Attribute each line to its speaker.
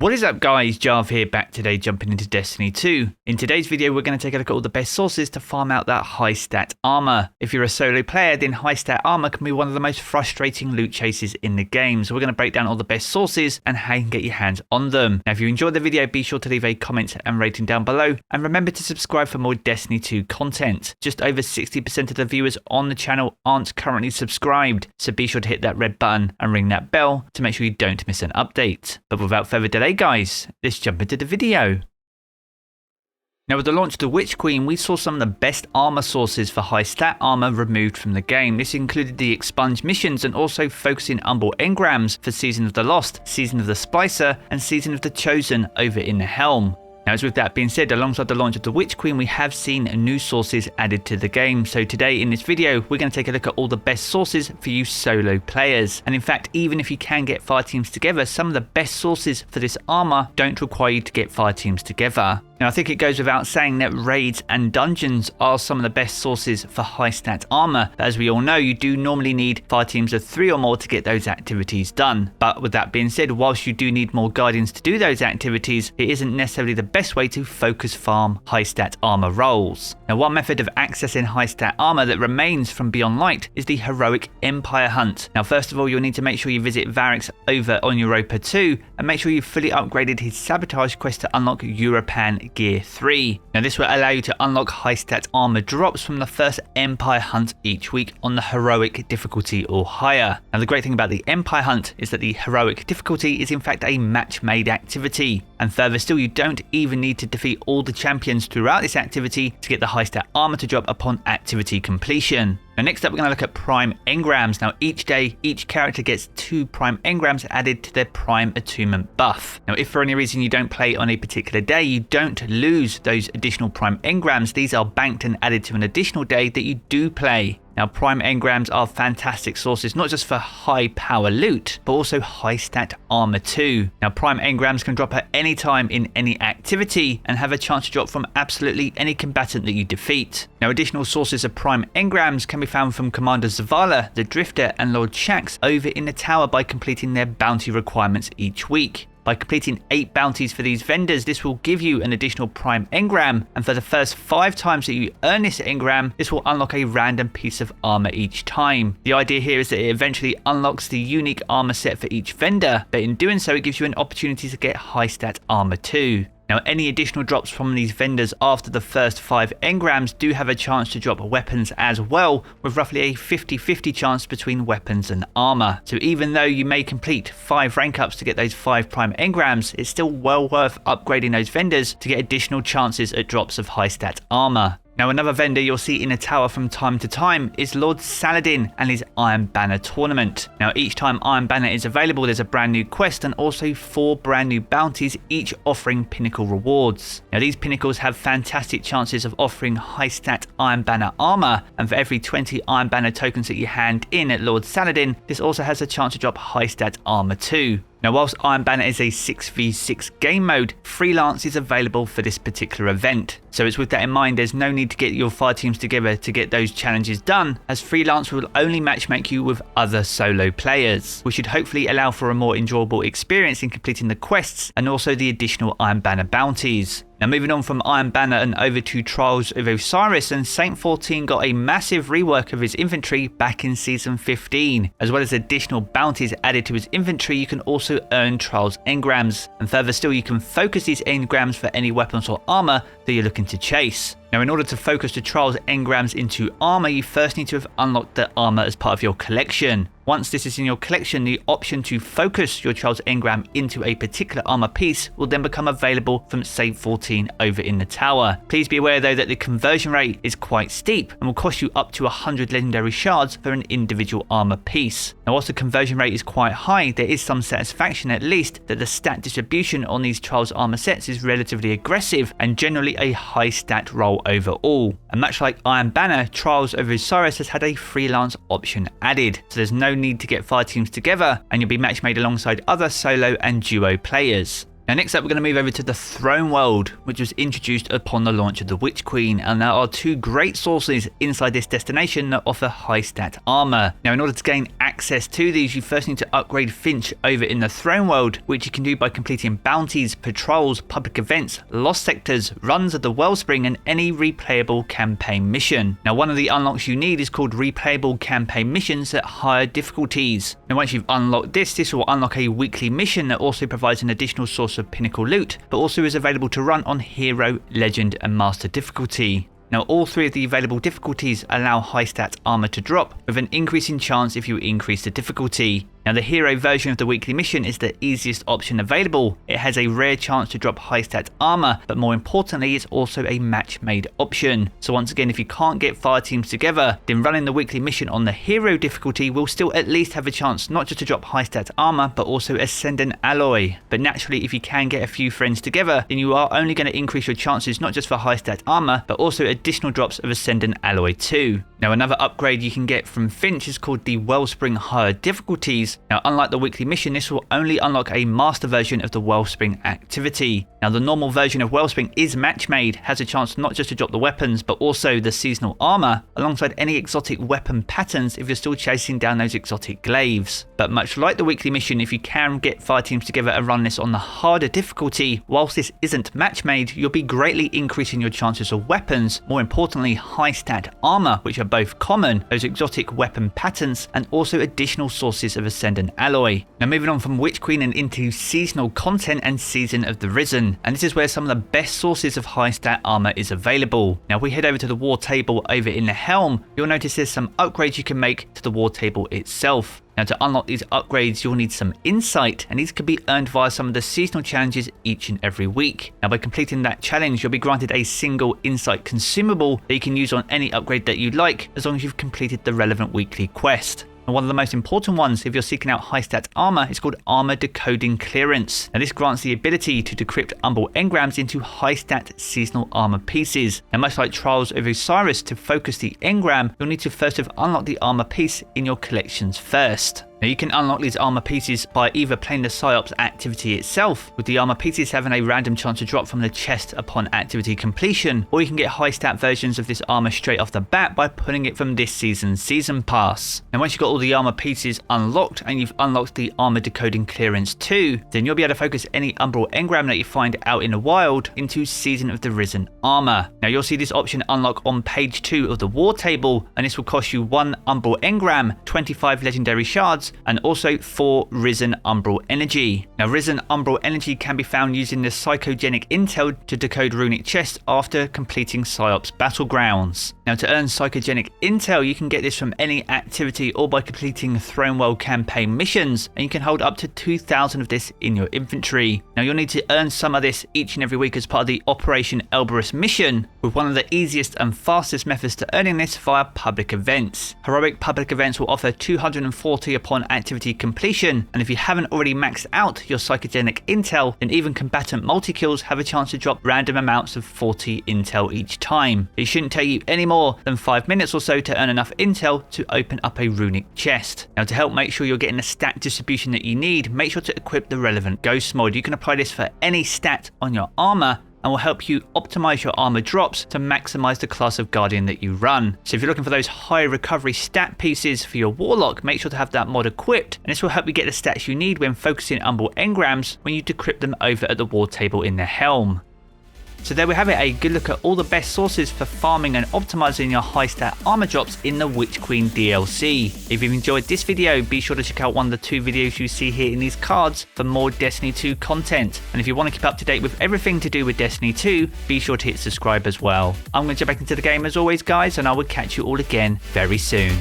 Speaker 1: What is up guys, Jarv here, back today jumping into Destiny 2. In today's video we're going to take a look at all the best sources to farm out that high stat armor. If you're a solo player, then high stat armor can be one of the most frustrating loot chases in the game, so we're going to break down all the best sources and how you can get your hands on them. Now if you enjoyed the video, be sure to leave a comment and rating down below, and remember to subscribe for more Destiny 2 content. Just over 60% of the viewers on the channel aren't currently subscribed, so be sure to hit that red button and ring that bell to make sure you don't miss an update. But without further delay guys, let's jump into the video. Now with the launch of the Witch Queen, we saw some of the best armor sources for high stat armor removed from the game. This included the Expunge missions and also focusing Umbral Engrams for Season of the Lost, Season of the Splicer and Season of the Chosen over in the Helm. Now as with that being said, alongside the launch of the Witch Queen, we have seen new sources added to the game. So today in this video, we're going to take a look at all the best sources for you solo players. And in fact, even if you can get fire teams together, some of the best sources for this armor don't require you to get fire teams together. Now I think it goes without saying that raids and dungeons are some of the best sources for high stat armor, but as we all know, you do normally need fire teams of 3 or more to get those activities done. But with that being said, whilst you do need more guardians to do those activities, it isn't necessarily the best way to focus farm high stat armor roles. Now one method of accessing high stat armor that remains from Beyond Light is the heroic Empire hunt. Now first of all, you'll need to make sure you visit Varric's over on Europa 2 and make sure you've fully upgraded his sabotage quest to unlock Europan Gear 3. Now this will allow you to unlock high stat armor drops from the first Empire hunt each week on the heroic difficulty or higher. Now the great thing about the Empire hunt is that the heroic difficulty is in fact a match made activity, and further still, you don't even need to defeat all the champions throughout this activity to get the high stat armor to drop upon activity completion. Now next up we're going to look at Prime Engrams. Now each day each character gets 2 Prime Engrams added to their Prime Attunement buff. Now if for any reason you don't play on a particular day, you don't lose those additional Prime Engrams. These are banked and added to an additional day that you do play. Now Prime Engrams are fantastic sources, not just for high power loot, but also high stat armor too. Now Prime Engrams can drop at any time in any activity and have a chance to drop from absolutely any combatant that you defeat. Now additional sources of Prime Engrams can be found from Commander Zavala, the Drifter and Lord Shaxx over in the tower by completing their bounty requirements each week. By completing 8 bounties for these vendors, this will give you an additional Prime Engram, and for the first 5 times that you earn this Engram, this will unlock a random piece of armor each time. The idea here is that it eventually unlocks the unique armor set for each vendor, but in doing so it gives you an opportunity to get high stat armor too. Now any additional drops from these vendors after the first 5 engrams do have a chance to drop weapons as well, with roughly a 50-50 chance between weapons and armor. So even though you may complete 5 rank ups to get those 5 prime engrams, it's still well worth upgrading those vendors to get additional chances at drops of high stat armor. Now another vendor you'll see in a tower from time to time is Lord Saladin and his Iron Banner tournament. Now each time Iron Banner is available, there's a brand new quest and also 4 brand new bounties, each offering pinnacle rewards. Now these pinnacles have fantastic chances of offering high stat Iron Banner armor, and for every 20 Iron Banner tokens that you hand in at Lord Saladin, this also has a chance to drop high stat armor too. Now whilst Iron Banner is a 6v6 game mode, freelance is available for this particular event. So it's with that in mind, there's no need to get your fire teams together to get those challenges done, as freelance will only matchmake you with other solo players, which should hopefully allow for a more enjoyable experience in completing the quests and also the additional Iron Banner bounties. Now moving on from Iron Banner and over to Trials of Osiris, and Saint 14 got a massive rework of his inventory back in Season 15. As well as additional bounties added to his inventory, you can also earn Trials Engrams, and further still you can focus these Engrams for any weapons or armor that you're looking to chase. Now in order to focus the Trials Engrams into armor, you first need to have unlocked the armor as part of your collection. Once this is in your collection, the option to focus your Trials Engram into a particular armor piece will then become available from Saint 14 over in the tower. Please be aware though that the conversion rate is quite steep and will cost you up to 100 legendary shards for an individual armor piece. Now whilst the conversion rate is quite high, there is some satisfaction at least that the stat distribution on these Trials armor sets is relatively aggressive and generally a high stat roll overall. And much like Iron Banner, Trials of Osiris has had a freelance option added, so there's no need to get fire teams together and you'll be match made alongside other solo and duo players. Now next up we're going to move over to the Throne World, which was introduced upon the launch of the Witch Queen, and there are two great sources inside this destination that offer high stat armor. Now in order to gain access to these, you first need to upgrade Finch over in the Throne World, which you can do by completing bounties, patrols, public events, lost sectors, runs of the Wellspring, and any replayable campaign mission. Now one of the unlocks you need is called replayable campaign missions at higher difficulties. Now once you've unlocked this will unlock a weekly mission that also provides an additional source of pinnacle loot, but also is available to run on Hero, Legend and Master difficulty. Now all three of the available difficulties allow high stat armor to drop, with an increasing chance if you increase the difficulty. Now the hero version of the weekly mission is the easiest option available. It has a rare chance to drop high stat armor, but more importantly it's also a match made option. So once again, if you can't get fire teams together, then running the weekly mission on the hero difficulty will still at least have a chance not just to drop high stat armor, but also Ascendant Alloy. But naturally, if you can get a few friends together, then you are only going to increase your chances not just for high stat armor, but also additional drops of Ascendant Alloy too. Now another upgrade you can get from Finch is called the Wellspring higher difficulties. Now unlike the weekly mission, this will only unlock a master version of the Wellspring activity. Now the normal version of Wellspring is match made, has a chance not just to drop the weapons but also the seasonal armor alongside any exotic weapon patterns if you're still chasing down those exotic glaives. But much like the weekly mission, if you can get fire teams together and run this on the harder difficulty, whilst this isn't match made, you'll be greatly increasing your chances of weapons, more importantly high stat armor, which are both common, those exotic weapon patterns, and also additional sources of Ascendant Alloy. Now moving on from Witch Queen and into seasonal content and Season of the Risen, and this is where some of the best sources of high stat armor is available. Now if we head over to the war table over in the Helm, you'll notice there's some upgrades you can make to the war table itself. Now to unlock these upgrades you'll need some insight, and these can be earned via some of the seasonal challenges each and every week. Now by completing that challenge you'll be granted a single insight consumable that you can use on any upgrade that you like, as long as you've completed the relevant weekly quest. And one of the most important ones if you're seeking out high stat armor is called Armor Decoding Clearance. Now this grants the ability to decrypt Umbral engrams into high stat seasonal armor pieces. Now much like Trials of Osiris, to focus the engram you'll need to first have unlocked the armor piece in your collections first. Now you can unlock these armor pieces by either playing the PsyOps activity itself, with the armor pieces having a random chance to drop from the chest upon activity completion, or you can get high stat versions of this armor straight off the bat by pulling it from this season's season pass. Now once you've got all the armor pieces unlocked and you've unlocked the Armor Decoding Clearance too, then you'll be able to focus any Umbral engram that you find out in the wild into Season of the Risen armor. Now you'll see this option unlock on page 2 of the war table, and this will cost you 1 Umbral engram, 25 legendary shards, and also 4 Risen Umbral energy. Now Risen Umbral energy can be found using the psychogenic intel to decode runic chests after completing PsyOps battlegrounds. Now to earn psychogenic intel you can get this from any activity or by completing Throne World campaign missions, and you can hold up to 2,000 of this in your inventory. Now you'll need to earn some of this each and every week as part of the Operation Elberus mission, with one of the easiest and fastest methods to earning this via public events. Heroic public events will offer 240 upon activity completion, and if you haven't already maxed out your psychogenic intel, then even combatant multi-kills have a chance to drop random amounts of 40 intel each time. It shouldn't take you any more than 5 minutes or so to earn enough intel to open up a runic chest. Now to help make sure you're getting the stat distribution that you need, make sure to equip the relevant ghost mod. You can apply this for any stat on your armor and will help you optimize your armor drops to maximize the class of guardian that you run. So if you're looking for those high recovery stat pieces for your warlock, make sure to have that mod equipped, and this will help you get the stats you need when focusing Umbral engrams when you decrypt them over at the war table in the Helm. So there we have it, a good look at all the best sources for farming and optimizing your high stat armor drops in the Witch Queen DLC. If you've enjoyed this video, be sure to check out one of the 2 videos you see here in these cards for more Destiny 2 content. And if you want to keep up to date with everything to do with Destiny 2, be sure to hit subscribe as well. I'm going to jump back into the game as always guys, and I will catch you all again very soon.